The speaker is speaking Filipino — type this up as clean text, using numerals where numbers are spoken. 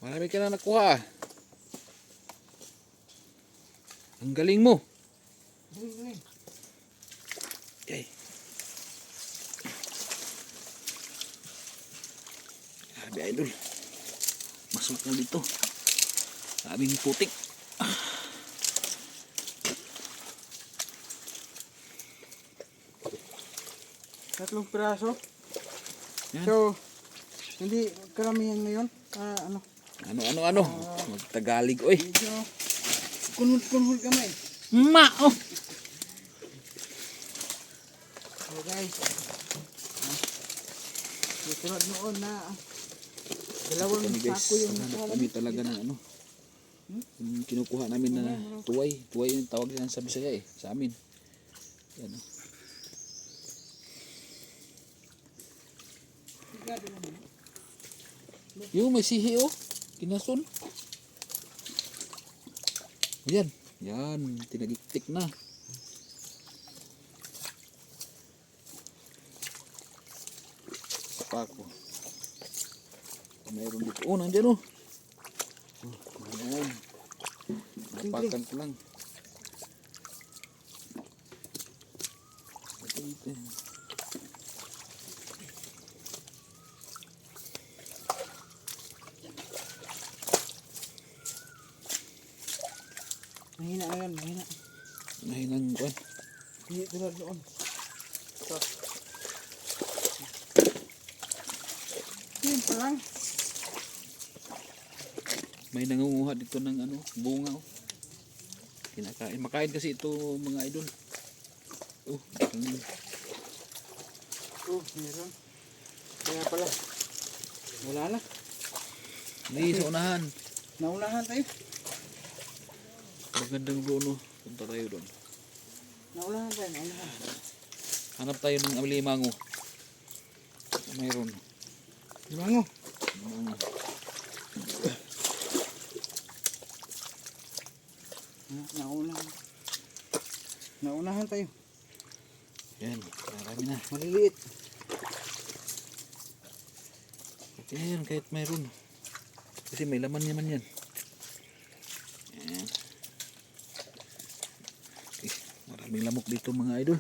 Marami ka na nakuha. Ang galing mo. Okay. Sabi idol. Masuk na dito. Sabi ni putik. Tatlong piraso. Yan. So, hindi karamihan ngayon. Ano. Magtagalig oy. Medyo kunhul kami. Ma oh. So guys. Tulad noon na dalawang sako yung Kami talaga ng ano. Yung kinukuha namin na tuway. Tuway yung tawag nila sa Bisaya eh. Sa amin. Yan. Yung may sihi oh. Kinason. Yan. Yan. Tinagiktik na. Sapa ko. Mayroon dito. Oh, nandiyan oh. Ayan. Napakan ko lang. Ito. Mahina na yan, mahina. Nahinang ko. Hindi tulad noon. So. Yan pa lang. May nangunguha dito ng ano, bunga oh. Kinakain. Makain kasi ito mga idol. Oh, Meron. Kaya pala. Wala na. Hindi sa unahan. Naunahan tayo. Magandang doon oh. Punta tayo doon. Naunahan. Hanap tayo ng alimango. Mayroon. Limango. Alimango. Naunahan tayo. Yan, marami na. Maliliit. Yan, kahit mayroon. Kasi may laman naman yan. Yan. Okay, maraming lamok dito mga idol.